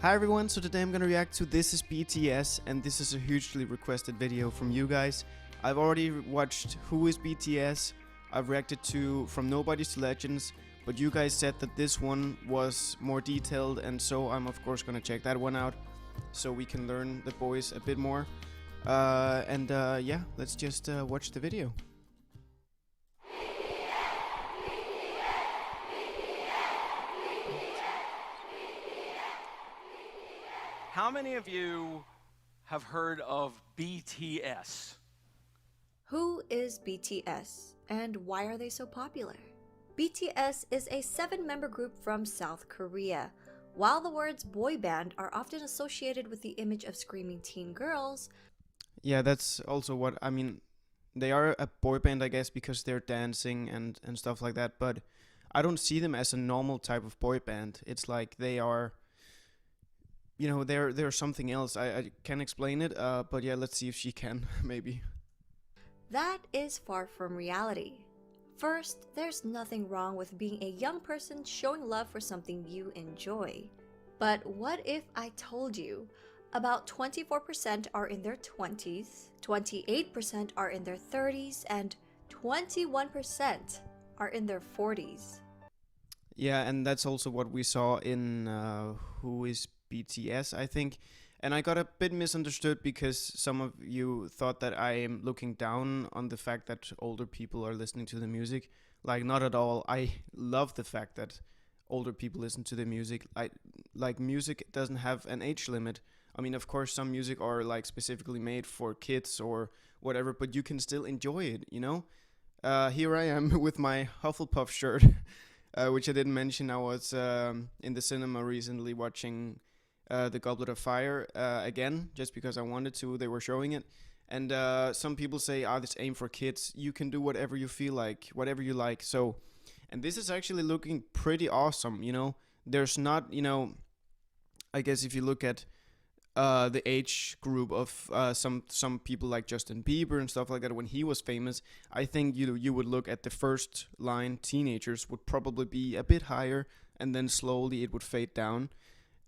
Hi everyone, so today I'm gonna react to This Is BTS, and this is a hugely requested video from you guys. I've already watched Who Is BTS, I've reacted to From Nobodies to Legends, but you guys said that this one was more detailed, and so I'm of course gonna check that one out, so we can learn the boys a bit more. Yeah, let's just watch the video. How many of you have heard of BTS? Who is BTS and why are they so popular? BTS is a 7-member group from South Korea. While the words boy band are often associated with the image of screaming teen girls, Yeah, that's also what I mean. They are a boy band, I guess, because they're dancing and stuff like that. But I don't see them as a normal type of boy band. It's like they are, they're something else. I can't explain it. But yeah, let's see if she can maybe. that is far from reality. First, there's nothing wrong with being a young person showing love for something you enjoy. But what if I told you about 24% are in their 20s, 28% are in their 30s, and 21% are in their 40s? Yeah, and that's also what we saw in Who Is BTS, I think. And I got a bit misunderstood because some of you thought that I am looking down on the fact that older people are listening to the music. Like, not at all. I love the fact that older people listen to the music. Like music doesn't have an age limit. I mean, of course, some music are like specifically made for kids or whatever, but you can still enjoy it. Here I am with my Hufflepuff shirt, which I didn't mention. I was in the cinema recently watching The Goblet of Fire again, just because I wanted to. They were showing it. And some people say, this aim for kids. You can do whatever you feel like, whatever you like. So, and this is actually looking pretty awesome. There's not, I guess if you look at the age group of some people like Justin Bieber and stuff like that when he was famous, I think you would look at the first line teenagers would probably be a bit higher, and then slowly it would fade down.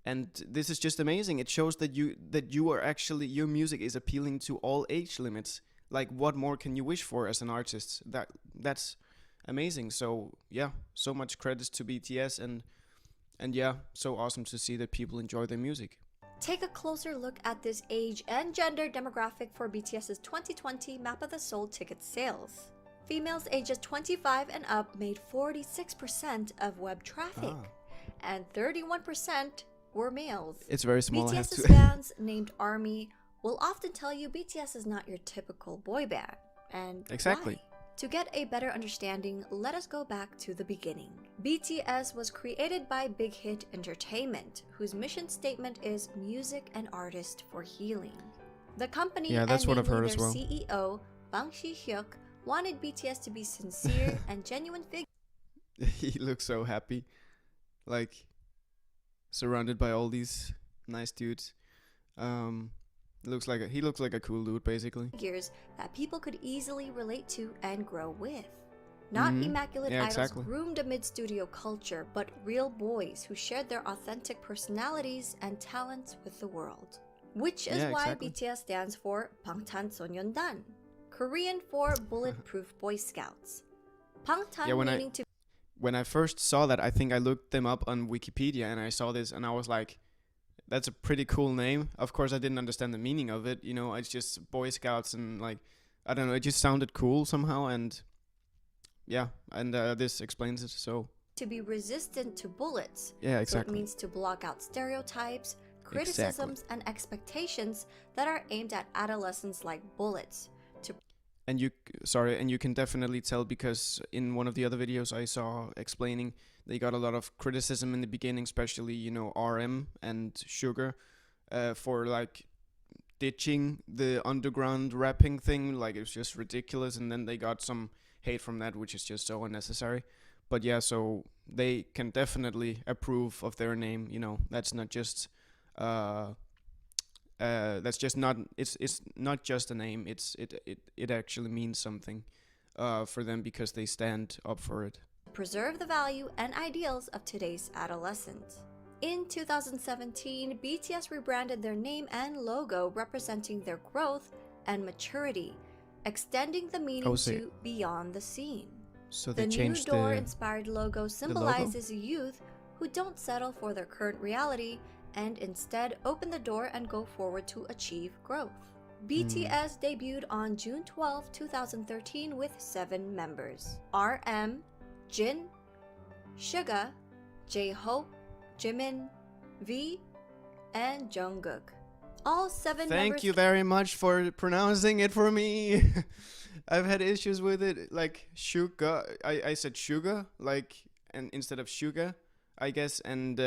And this is just amazing. It shows that you are actually, your music is appealing to all age limits. Like, what more can you wish for as an artist? That's amazing. So yeah, so much credits to BTS, and yeah, so awesome to see that people enjoy their music. Take a closer look at this age and gender demographic for BTS's 2020 Map of the Soul ticket sales. Females ages 25 and up made 46% of web traffic, and 31% were males. It's very small. BTS's fans named ARMY will often tell you BTS is not your typical boy band. And exactly. Why? To get a better understanding, let us go back to the beginning. BTS was created by Big Hit Entertainment, whose mission statement is music and artist for healing. The company and that's what I've heard their as well. CEO, Bang Si-hyuk, wanted BTS to be sincere and genuine figures. He looks so happy, like surrounded by all these nice dudes. He looks like a cool dude, basically. That people could easily relate to and grow with. Not immaculate idols groomed amid studio culture, but real boys who shared their authentic personalities and talents with the world. Which is why BTS stands for 방탄소년단, Korean for Bulletproof Boy Scouts. Bangtan meaning to... When I first saw that, I think I looked them up on Wikipedia, and I saw this, and I was like, that's a pretty cool name. Of course, I didn't understand the meaning of it. It's just Boy Scouts, and like, I don't know, it just sounded cool somehow, and yeah, and this explains it. So to be resistant to bullets. Yeah, exactly. So it means to block out stereotypes, criticisms, and expectations that are aimed at adolescents like bullets. And you can definitely tell, because in one of the other videos I saw explaining, they got a lot of criticism in the beginning, especially RM and Sugar, for like ditching the underground rapping thing. Like, it was just ridiculous, and then they got some hate from that, which is just so unnecessary. But yeah, so they can definitely approve of their name. That's not just it's not just a name. It actually means something for them, because they stand up for it. Preserve the value and ideals of today's adolescents. In 2017, BTS rebranded their name and logo representing their growth and maturity, extending the meaning to beyond the scene. So The they new changed door-inspired logo symbolizes youth who don't settle for their current reality and instead open the door and go forward to achieve growth. BTS debuted on June 12, 2013 with 7 members: RM, Jin, Suga, J-Hope, Jimin, V, and Jungkook. All 7 members. Thank you very much for pronouncing it for me. I've had issues with it, like Suga. I said sugar, like, and instead of sugar, I guess. And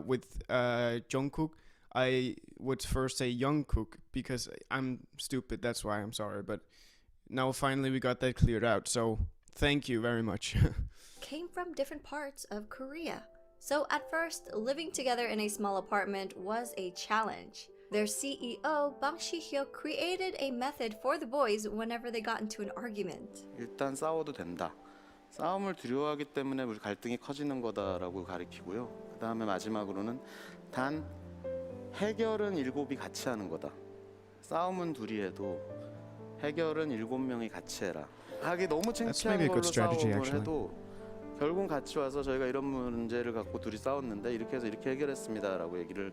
with Jungkook, I would first say Youngkook because I'm stupid. That's why I'm sorry. But now finally we got that cleared out. So thank you very much. Came from different parts of Korea. So at first, living together in a small apartment was a challenge. Their CEO, Bang Si-hyuk, created a method for the boys whenever they got into an argument. 일단 싸워도 된다. 싸움을 두려워하기 때문에 우리 갈등이 커지는 거다라고 가리키고요. 그 다음에 마지막으로는 단 해결은 7이 같이 하는 거다. 싸움은 둘이 해도 해결은 7명이 같이 해라. 하기 너무 창피한 걸로 싸움을 해도 결국 같이 와서 저희가 이런 문제를 갖고 둘이 싸웠는데 이렇게 해서 이렇게 해결했습니다라고 얘기를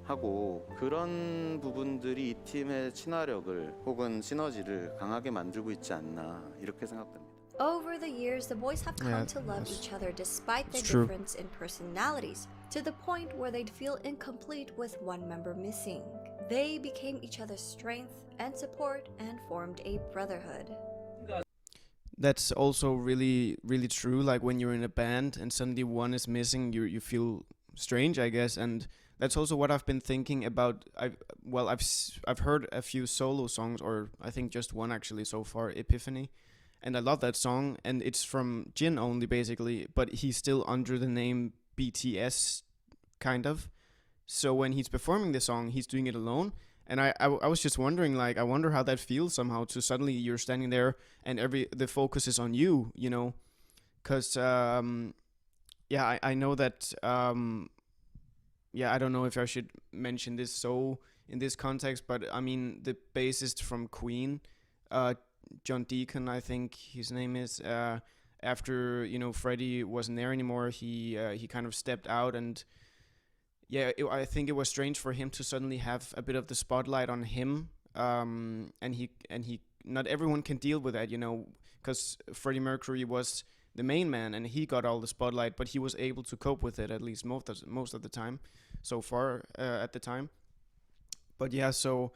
하고 그런 부분들이 이 팀의 친화력을 혹은 시너지를 강하게 만들고 있지 않나 이렇게 생각됩니다. Over the years, the boys have come to love each other despite their difference in personalities, to the point where they'd feel incomplete with one member missing. They became each other's strength and support and formed a brotherhood. That's also really, really true. Like when you're in a band and suddenly one is missing, you feel strange, I guess. And that's also what I've been thinking about. I've heard a few solo songs, or I think just one actually so far, Epiphany, and I love that song. And it's from Jin only, basically, but he's still under the name BTS, kind of. So when he's performing the song, he's doing it alone. And I was just wondering, like, I wonder how that feels somehow to suddenly you're standing there and the focus is on you, you know, because I know that I don't know if I should mention this so in this context, but I mean the bassist from Queen, John Deacon, I think his name is. After Freddie wasn't there anymore, he kind of stepped out and. Yeah, I think it was strange for him to suddenly have a bit of the spotlight on him, and he not everyone can deal with that, because Freddie Mercury was the main man and he got all the spotlight, but he was able to cope with it at least most of the time, so far at the time. But yeah, so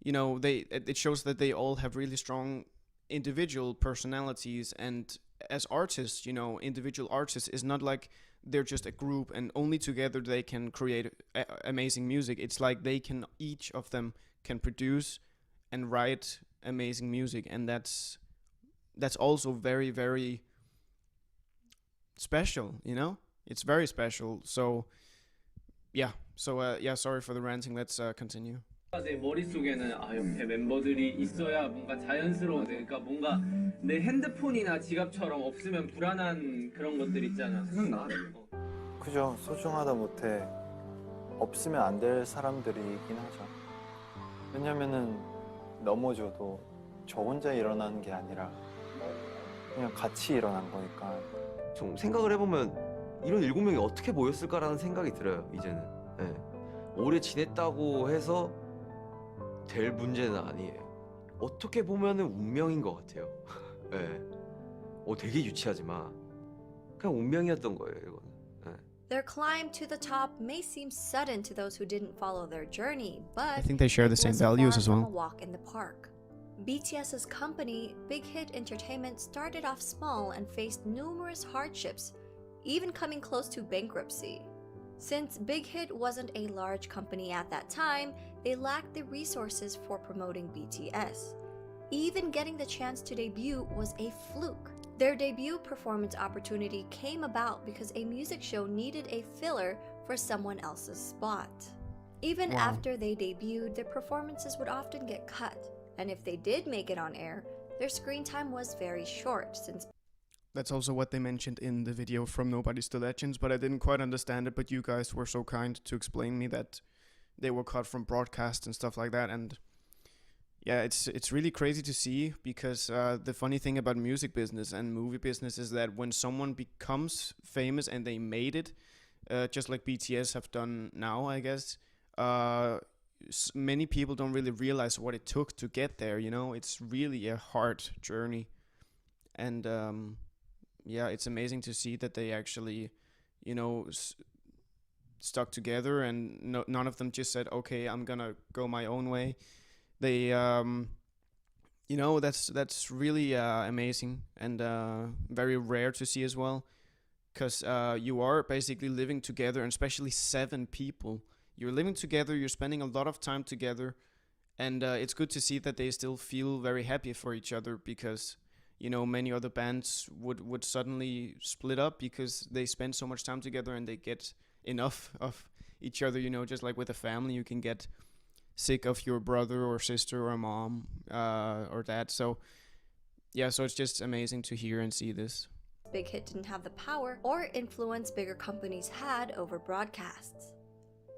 it shows that they all have really strong individual personalities, and as artists, individual artists is not like they're just a group and only together they can create amazing music. It's like each of them can produce and write amazing music, and that's also very, very special, It's very special. So sorry for the ranting. Let's continue. 제 머릿속에는 옆에 멤버들이 있어야 뭔가 자연스러운, 그러니까 뭔가 내 핸드폰이나 지갑처럼 없으면 불안한 그런 것들 있잖아. 생각나. 그죠. 소중하다 못해 없으면 안 될 사람들이긴 하죠. 왜냐면은 넘어져도 저 혼자 일어나는 게 아니라 그냥 같이 일어난 거니까. 좀 생각을 해보면 이런 7명이 어떻게 모였을까라는 생각이 들어요, 이제는. 네. 오래 지냈다고 해서 될 문제는 아니에요. 어떻게 보면은 운명인 것 같아요. 네. 되게 유치하지만 그냥 운명이었던 거예요, 이거는. 네. Their climb to the top may seem sudden to those who didn't follow their journey, but I think they share the same values as well. A walk in the park. BTS's company, Big Hit Entertainment, started off small and faced numerous hardships, even coming close to bankruptcy. Since Big Hit wasn't a large company at that time, they lacked the resources for promoting BTS. Even getting the chance to debut was a fluke. Their debut performance opportunity came about because a music show needed a filler for someone else's spot. Even after they debuted, their performances would often get cut, and if they did make it on air, their screen time was very short since That's also what they mentioned in the video from Nobody's to Legends, but I didn't quite understand it. But you guys were so kind to explain me that they were cut from broadcast and stuff like that. And yeah, it's really crazy to see, because the funny thing about music business and movie business is that when someone becomes famous and they made it, just like BTS have done now, I guess, many people don't really realize what it took to get there. You know, it's really a hard journey. And yeah, it's amazing to see that they actually, you know, stuck together, and none of them just said, okay, I'm gonna go my own way. They, you know, that's really amazing, and very rare to see as well, because you are basically living together, and especially 7 people. You're living together, you're spending a lot of time together, and it's good to see that they still feel very happy for each other, because you know, many other bands would suddenly split up because they spend so much time together and they get enough of each other. You know, just like with a family, you can get sick of your brother or sister or mom or dad. So yeah, so it's just amazing to hear and see this. Big Hit didn't have the power or influence bigger companies had over broadcasts.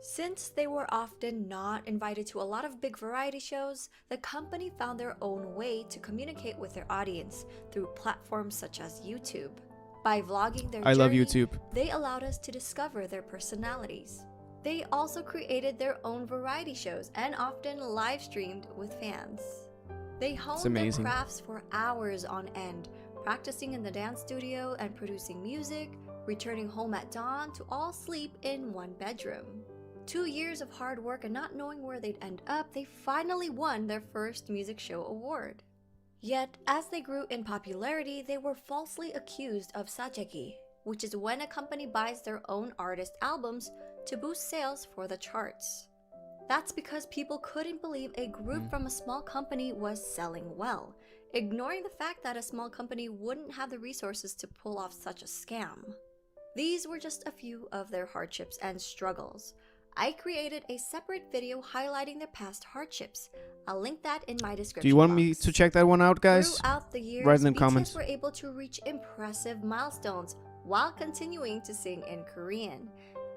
Since they were often not invited to a lot of big variety shows, the company found their own way to communicate with their audience through platforms such as YouTube. By vlogging their I love journey, YouTube. they allowed us to discover their personalities. They also created their own variety shows and often live streamed with fans. They honed their amazing. crafts for hours on end, practicing in the dance studio and producing music, returning home at dawn to all sleep in one bedroom. 2 years of hard work and not knowing where they'd end up, they finally won their first music show award. Yet, as they grew in popularity, they were falsely accused of sajegi, which is when a company buys their own artist albums to boost sales for the charts. That's because people couldn't believe a group from a small company was selling well, ignoring the fact that a small company wouldn't have the resources to pull off such a scam. These were just a few of their hardships and struggles. I created a separate video highlighting their past hardships. I'll link that in my description Do you want me box. to check that one out, guys? Throughout the years, Write in the BTS comments. were able to reach impressive milestones while continuing to sing in Korean.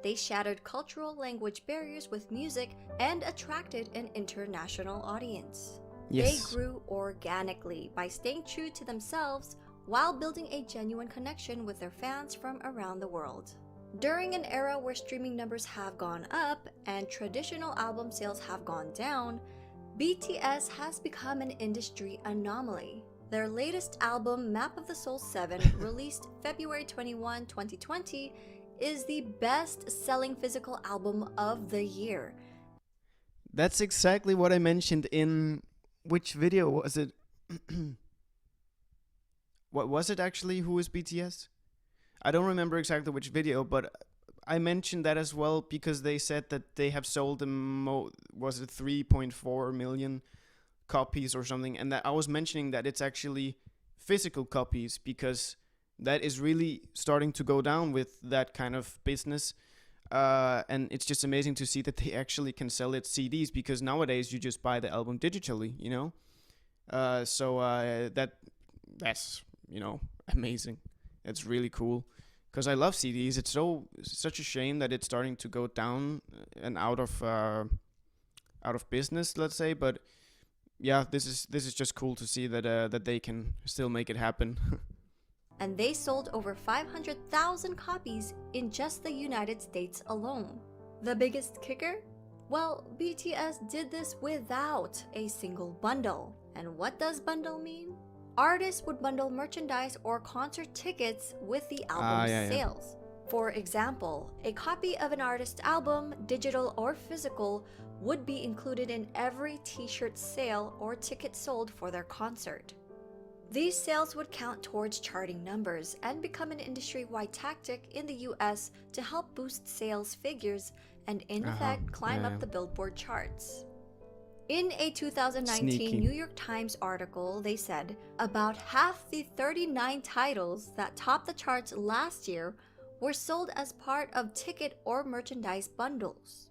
They shattered cultural language barriers with music and attracted an international audience. Yes. They grew organically by staying true to themselves while building a genuine connection with their fans from around the world. During an era where streaming numbers have gone up and traditional album sales have gone down, BTS has become an industry anomaly. Their latest album, Map of the Soul 7, released February 21, 2020, is the best-selling physical album of the year. That's exactly what I mentioned in... Which video was it? What was it actually? Who is BTS? I don't remember exactly which video, but I mentioned that as well because they said that they have sold was it 3.4 million copies or something, and that I was mentioning that it's actually physical copies because that is really starting to go down with that kind of business. And it's just amazing to see that they actually can sell it CDs, because nowadays you just buy the album digitally, you know. That's you know, amazing. It's really cool because I love CDs. It's such a shame that it's starting to go down and out of business, let's say. But yeah, this is just cool to see that they can still make it happen. And they sold over 500,000 copies in just the United States alone. The biggest kicker? Well, BTS did this without a single bundle. And what does bundle mean? Artists would bundle merchandise or concert tickets with the album's sales. For example, a copy of an artist's album, digital or physical, would be included in every t-shirt sale or ticket sold for their concert. These sales would count towards charting numbers and become an industry-wide tactic in the US to help boost sales figures and in effect climb up the Billboard charts. In a 2019 Sneaky. New York Times article, they said about half the 39 titles that topped the charts last year were sold as part of ticket or merchandise bundles.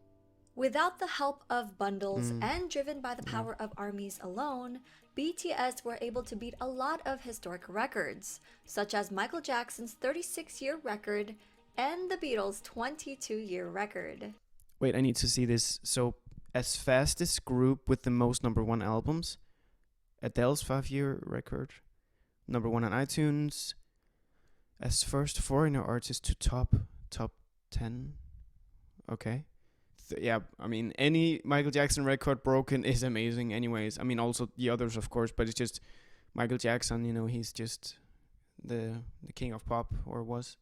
Without the help of bundles and driven by the power of armies alone, BTS were able to beat a lot of historic records, such as Michael Jackson's 36-year record and the Beatles' 22-year record. Wait, I need to see this. So, as fastest group with the most number one albums, Adele's 5-year record, number one on iTunes, as first foreigner artist to top 10. Okay. Yeah, I mean, any Michael Jackson record broken is amazing anyways. I mean, also the others, of course, but it's just Michael Jackson, you know, he's just the king of pop, or was.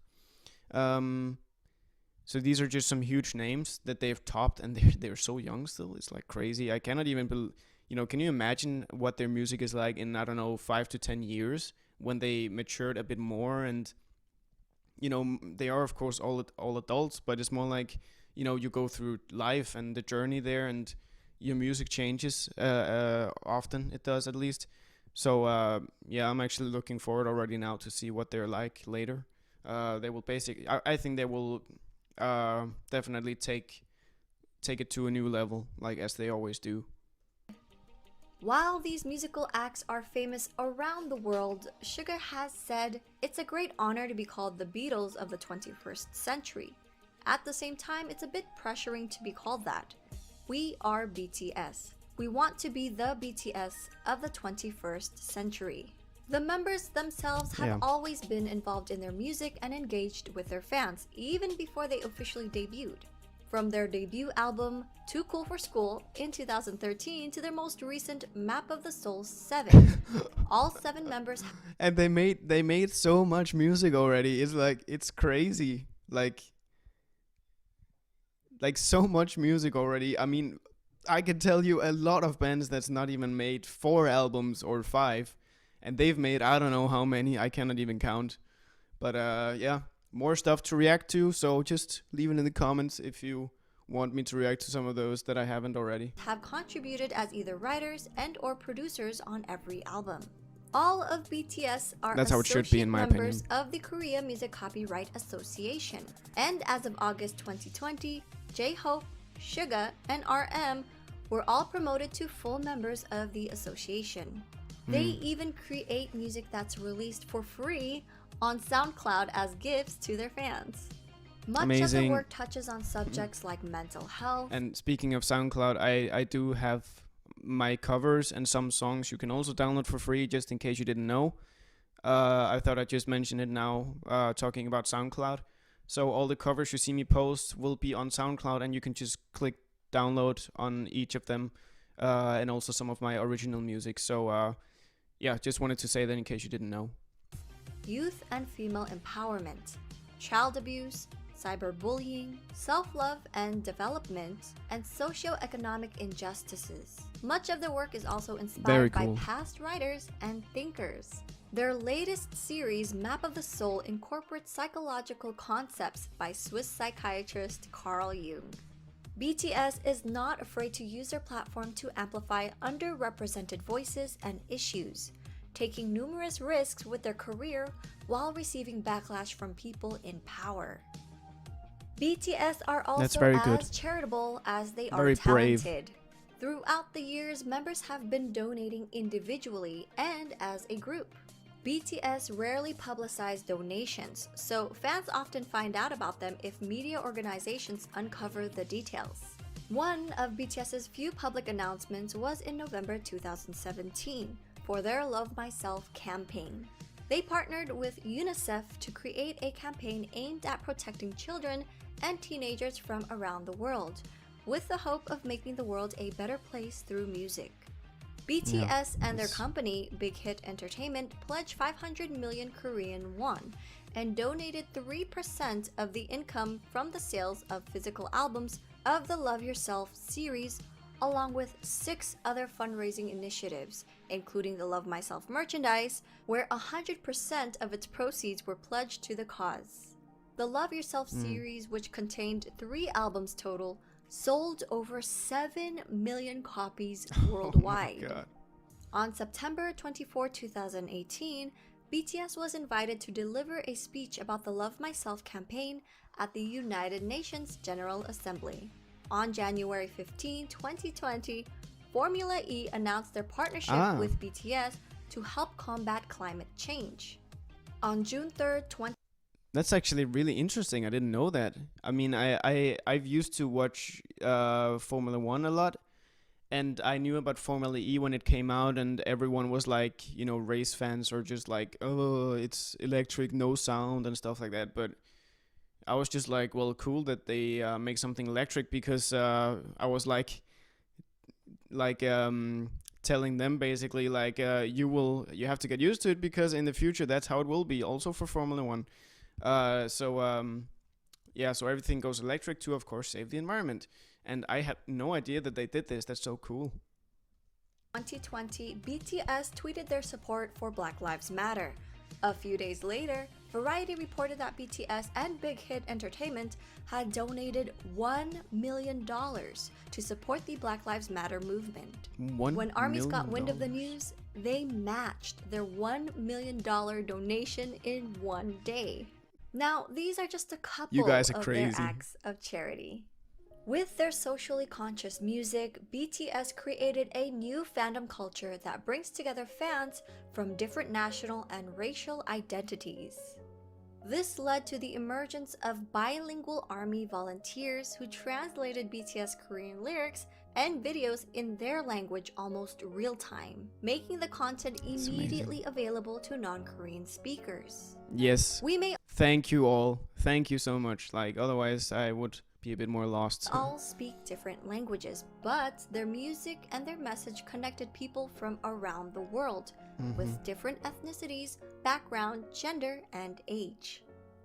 So these are just some huge names that they've topped, and they're so young still. It's like crazy. I cannot even can you imagine what their music is like in, I don't know, 5 to 10 years when they matured a bit more? And they are, of course, all adults, but it's more like, you go through life and the journey there, and your music changes often. It does, at least. So I'm actually looking forward already now to see what they're like later. They will basically, I think they will definitely take it to a new level, like as they always do. While these musical acts are famous around the world, Suga has said it's a great honor to be called the Beatles of the 21st century. At the same time, it's a bit pressuring to be called that. We are BTS. We want to be the BTS of the 21st century. The members themselves have always been involved in their music and engaged with their fans, even before they officially debuted. From their debut album, Too Cool for School, in 2013 to their most recent Map of the Soul 7. All 7 members... And they made so much music already. It's crazy. Like so much music already. I mean, I can tell you a lot of bands that's not even made 4 albums or 5. And they've made, I don't know how many, I cannot even count. But more stuff to react to, so just leave it in the comments if you want me to react to some of those that I haven't already. Have contributed as either writers and or producers on every album. All of BTS are That's how it should be, in my members opinion. of the Korea Music Copyright Association. And as of August 2020, J-Hope, Suga, and RM were all promoted to full members of the association. They even create music that's released for free on SoundCloud as gifts to their fans. Much of Amazing. their work touches on subjects like mental health. And speaking of SoundCloud, I do have my covers and some songs you can also download for free, just in case you didn't know. I thought I'd just mention it now, talking about SoundCloud. So all the covers you see me post will be on SoundCloud, and you can just click download on each of them, and also some of my original music. So just wanted to say that in case you didn't know. Youth and female empowerment, child abuse, cyberbullying, self-love and development, and socio-economic injustices. Much of their work is also inspired by past writers and thinkers. Their latest series, Map of the Soul, incorporates psychological concepts by Swiss psychiatrist Carl Jung. BTS is not afraid to use their platform to amplify underrepresented voices and issues, taking numerous risks with their career while receiving backlash from people in power. BTS are also as charitable as they are talented. Throughout the years, members have been donating individually and as a group. BTS rarely publicize donations, so fans often find out about them if media organizations uncover the details. One of BTS's few public announcements was in November 2017 for their Love Myself campaign. They partnered with UNICEF to create a campaign aimed at protecting children and teenagers from around the world, with the hope of making the world a better place through music. BTS and their company, Big Hit Entertainment, pledged 500 million Korean won and donated 3% of the income from the sales of physical albums of the Love Yourself series, along with 6 other fundraising initiatives, including the Love Myself merchandise, where 100% of its proceeds were pledged to the cause. The Love Yourself series, which contained 3 albums total, sold over 7 million copies worldwide. Oh my God. On September 24, 2018, BTS was invited to deliver a speech about the Love Myself campaign at the United Nations General Assembly. On January 15, 2020, Formula E announced their partnership with BTS to help combat climate change. On June 3rd, That's actually really interesting. I didn't know that. I mean, I've used to watch Formula One a lot, and I knew about Formula E when it came out, and everyone was like, race fans are just like, oh, it's electric, no sound, and stuff like that. But I was just like, well, cool that they make something electric, because I was like telling them basically like, you have to get used to it, because in the future that's how it will be, also for Formula One. So everything goes electric to, of course, save the environment. And I had no idea that they did this. That's so cool. 2020, BTS tweeted their support for Black Lives Matter. A few days later, Variety reported that BTS and Big Hit Entertainment had donated $1 million to support the Black Lives Matter movement. When ARMYs got wind of the news, they matched their $1 million donation in one day. Now, these are just a couple of their acts of charity. With their socially conscious music, BTS created a new fandom culture that brings together fans from different national and racial identities. This led to the emergence of bilingual ARMY volunteers who translated BTS Korean lyrics and videos in their language almost real time, making the content immediately available to non-Korean speakers. Yes. Thank you all. Thank you so much. Like, otherwise I would be a bit more lost. All speak different languages, but their music and their message connected people from around the world with different ethnicities, background, gender, and age.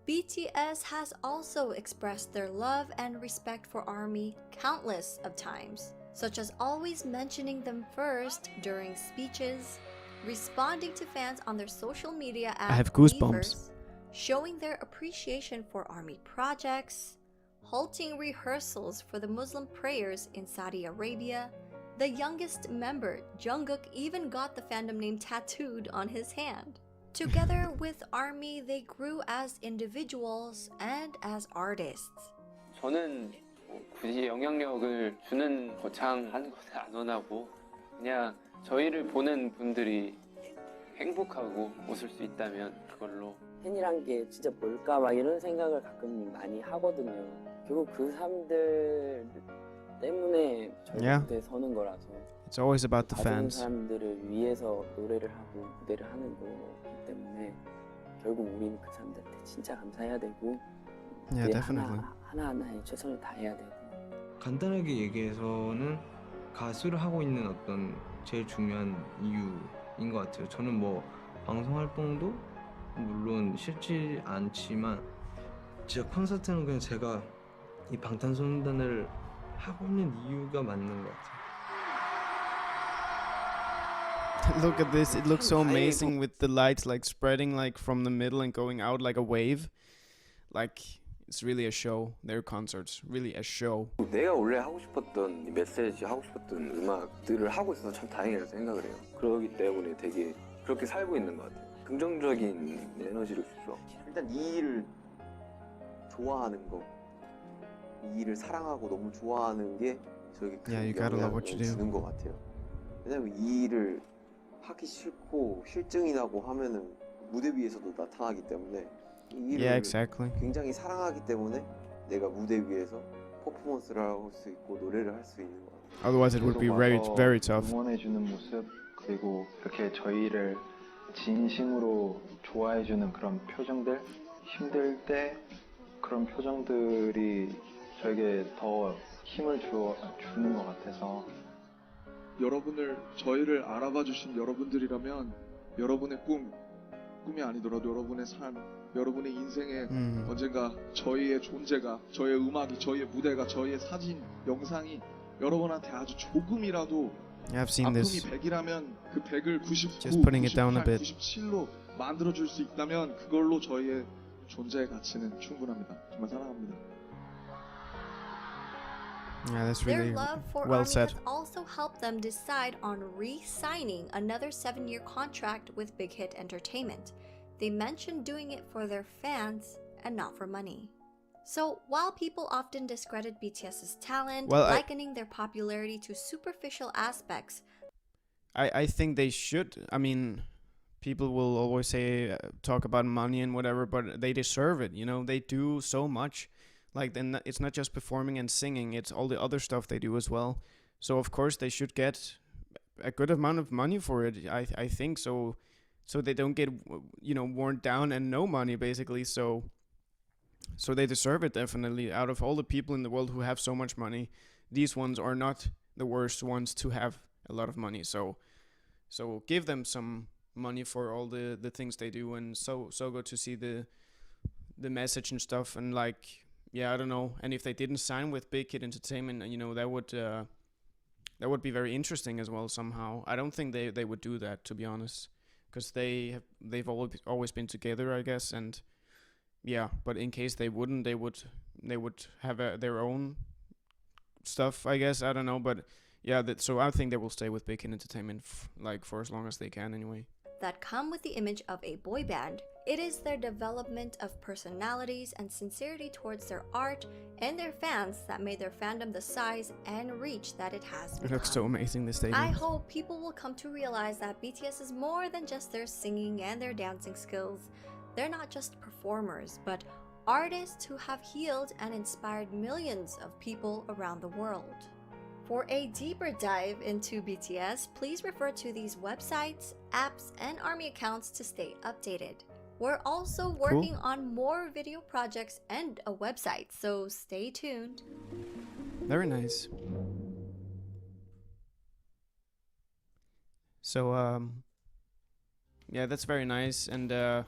BTS has also expressed their love and respect for ARMY countless of times, such as always mentioning them first during speeches, responding to fans on their social media I have goosebumps. Weverse, showing their appreciation for ARMY projects, halting rehearsals for the Muslim prayers in Saudi Arabia. The youngest member, Jungkook, even got the fandom name tattooed on his hand. Together with ARMY, they grew as individuals and as artists. 저는 굳이 영향력을 주는 거창한 것에 안 원하고 그냥 저희를 보는 분들이 행복하고 웃을 수 있다면 그걸로. 팬이란 게 진짜 뭘까 막 이런 생각을 가끔 많이 하거든요. 결국 그 사람들 때문에 저희 무대에 서는 거라서. It's always about the 봐주는 fans. 사람들을 위해서 노래를 하고 무대를 하는 거기 때문에 결국 우리는 그 사람들한테 진짜 감사해야 되고 하나하나에 최선을 다해야 되고. 간단하게 얘기해서는 가수를 하고 있는 어떤 제일 중요한 이유인 것 같아요. 저는 뭐 방송 활동도 물론 싫지 않지만 진짜 콘서트는 그냥 제가 이 방탄소년단을 하고 있는 이유가 맞는 것 같아요. Look at this, it looks so amazing with the lights like spreading like from the middle and going out like a wave. Like it's really a show. Their concerts, really a show. 내가 원래 하고 싶었던 이 메시지 하고 싶었던 음악들을 하고 있어서 참 다행이라고 생각을 해요. 그러기 때문에 되게 그렇게 살고 있는 것 같아요. 긍정적인 에너지를 주죠. 일단 이 일을 좋아하는 거, 이 일을 사랑하고 너무 좋아하는 게 저에게 큰 영향을 주는 것 같아요. 왜냐면 이 일을 하기 싫고 실증이 나고 하면은 무대 위에서도 나타나기 때문에 이 일을 굉장히 사랑하기 때문에 내가 무대 위에서 퍼포먼스를 할 수 있고 노래를 할 수 있는 것 같아요. Otherwise it would be very tough. 응원해주는 모습, 그리고 이렇게 저희를 진심으로 좋아해주는 그런 표정들, 힘들 때 그런 표정들이 저에게 더 힘을 주는 것 같아서. 저희를 알아봐 주신 여러분들이라면 여러분의 꿈이 아니더라도 여러분의 삶, 여러분의 인생에 언젠가 저희의 존재가, 저희의 음악이, 저희의 무대가, 저희의 사진, 영상이 여러분한테 아주 조금이라도 아픔이 100이라면 그 100을 99, 98, 97로 만들어줄 수 있다면 그걸로 저희의 존재의 가치는 충분합니다. 정말 사랑합니다. Yeah, that's really Their love for well ARMY said. has also helped them decide on re-signing another 7-year contract with Big Hit Entertainment. They mentioned doing it for their fans and not for money. So, while people often discredit BTS's talent, Well, likening their popularity to superficial aspects, I think they should. I mean, people will always say talk about money and whatever, but they deserve it. You know, they do so much. Like, then it's not just performing and singing; it's all the other stuff they do as well. So of course they should get a good amount of money for it. I think so. So they don't get worn down and no money basically. So they deserve it definitely. Out of all the people in the world who have so much money, these ones are not the worst ones to have a lot of money. So give them some money for all the things they do, and so good to see the message and stuff. And like, yeah, I don't know. And if they didn't sign with Big Hit Entertainment, that would be very interesting as well somehow. I don't think they would do that, to be honest, because they've always been together, I guess. And yeah, but in case they wouldn't, they would have their own stuff, I guess. I don't know, but yeah, so I think they will stay with Big Hit Entertainment for as long as they can anyway. that come with the image of a boy band. It is their development of personalities and sincerity towards their art and their fans that made their fandom the size and reach that it has become. It looks so amazing, this stadium. I hope people will come to realize that BTS is more than just their singing and their dancing skills. They're not just performers, but artists who have healed and inspired millions of people around the world. For a deeper dive into BTS, please refer to these websites, apps, and ARMY accounts to stay updated. We're also working on more video projects and a website, so stay tuned. Very nice. So, yeah, that's very nice. And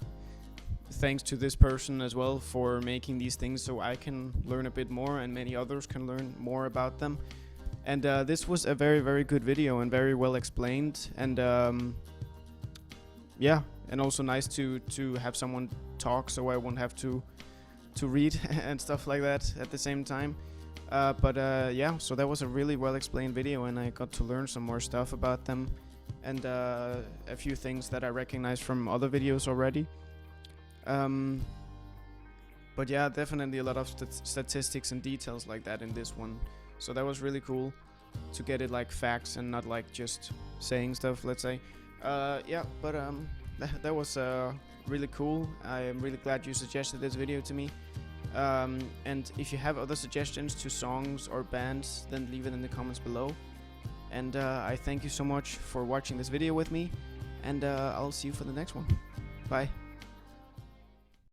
thanks to this person as well for making these things so I can learn a bit more and many others can learn more about them. And this was a very, very good video and very well explained. And yeah, and also nice to have someone talk so I won't have to read and stuff like that at the same time. But yeah, so that was a really well explained video, and I got to learn some more stuff about them and a few things that I recognize from other videos already. But yeah, definitely a lot of statistics and details like that in this one. So that was really cool to get it like facts and not like just saying stuff, let's say. Yeah, but that was really cool. I am really glad you suggested this video to me. And if you have other suggestions to songs or bands, then leave it in the comments below. And I thank you so much for watching this video with me. And I'll see you for the next one. Bye.